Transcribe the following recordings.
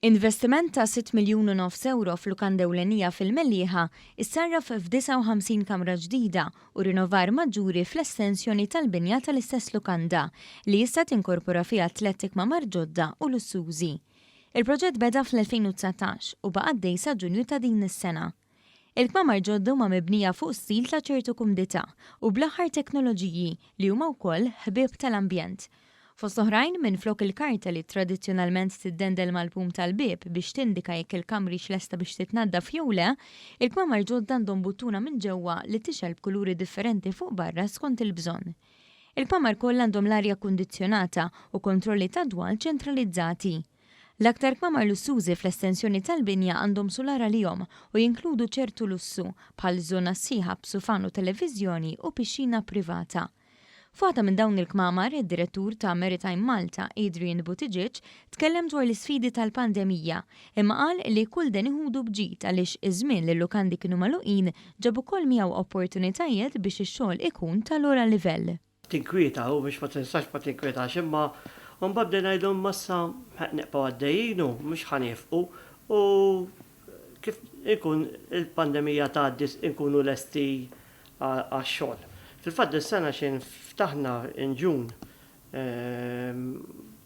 Investiment ta' 6 miljun u nofs euro fl-lukanda ewlenija fil-Mellieħa issarraf f'59 kamra ġdida u rinnovar maġġuri fl-estensjoni tal-binja tal-istess lukanda li jista' tinkorpora fiha 3 il-kmamar ġodda u lussużi. Il-proġett beda fl-2019 u baqa' għaddej sa Ġunju ta' din is-sena. Il-kmamar ġodda huma mibnija fuq stil ta' ċertu kumdità u bl-aħħar teknoloġiji li huma wkoll ħbieb tal-ambjent. Fost oħrajn minflok il-karta li tradizzjonalment tiddendel mal-pum tal-bib biex tindika jekk il-kamri xlesta biex titnaddaf jew le, il-kmamar ġodda għandhom buttuna minn ġewwa li tixel b'kuluri differenti fuq barra skont il-bżonn. Il-kmamar kollha għandhom l-arja kundizzjonata u kontrolli ta' dwar ċentralizzati. L-aktar kmamar lussużi fl-estensjoni tal-binja għandhom solar għalihom u jinkludu ċertu lussu bħal żona sħiħa b'sufan u televiżjoni u pixxina privata. F'waħda minn dawn il-kmamar, id-direttur ta' Maritime Malta, Adrian Buttigieg, tkellem dwar l-isfidi tal-pandemija, imma qal li kull deni ħudu bġid għaliex iż-żmien li l-lukandi kienu magħluqin ġabu wkoll miegħu opportunitajiet biex ix-xogħol ikun tal-ora livell. Tinkwieta u biex ma tinsax ma tinkwetax imma mbagħad ngħidhom massa neqgħu għaddejjin u mhux ħanefqu u kif ikun il-pandemija tgħaddi nkunu lesti għax-xogħol. Fil-fatt is-sena xejn ftaħna in Ġun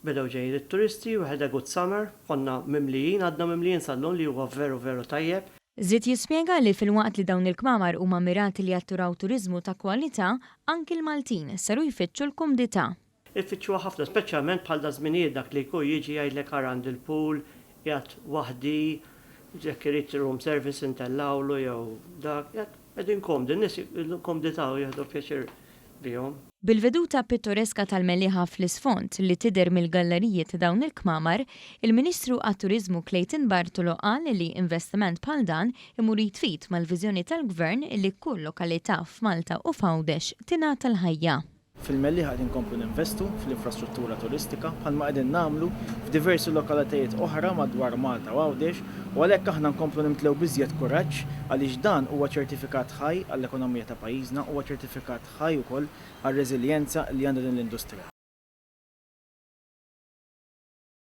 bedew ġejjin it-turisti u ħeda good summer, konna mimlijin, għadna mimlijin sal-lum li huwa veru tajjeb. Żied jispjega li fil-waqt li dawn il-kmamar huma mirati li jatturaw turiżmu ta' kwalità, anki l-Maltin saru jfittxu l-kumdità. Iffittxuha ħafna, speċjalment bħal da żminijiet dak li jkun jiġi jgħidlek għand il-pool, jgħid waħdi, jekk irid room service intellawlu jew dak, qegħdin komdi, n-nies il-komdità u jieħdu pjaċir bihom. Bil-veduta pittoreska tal-Mellieħa fl-isfond li tidher mill-galleriji ta' dawn il-kmamar, il-Ministru għat-Turiżmu Clayton Bartolo qal li investiment bħal dan imur jitfit mal-viżjoni tal-Gvern li kull lokalità f'Malta u f'Għawdex tingħata l-ħajja. Fil-Mellieħa qegħdin nkomplu ninvestu fl-infrastruttura turistika bħalma qegħdin nagħmlu f'diversi lokalitajiet oħra madwar Malta u Għawdex u għalhekk aħna nkomplu nimtlew biżjed kuraġġ għaliex dan huwa ċertifikat ħaj għall-ekonomija ta' pajjiżna huwa ċertifikat ħaj ukoll għar-reżiljenza li għandha din l-industrija.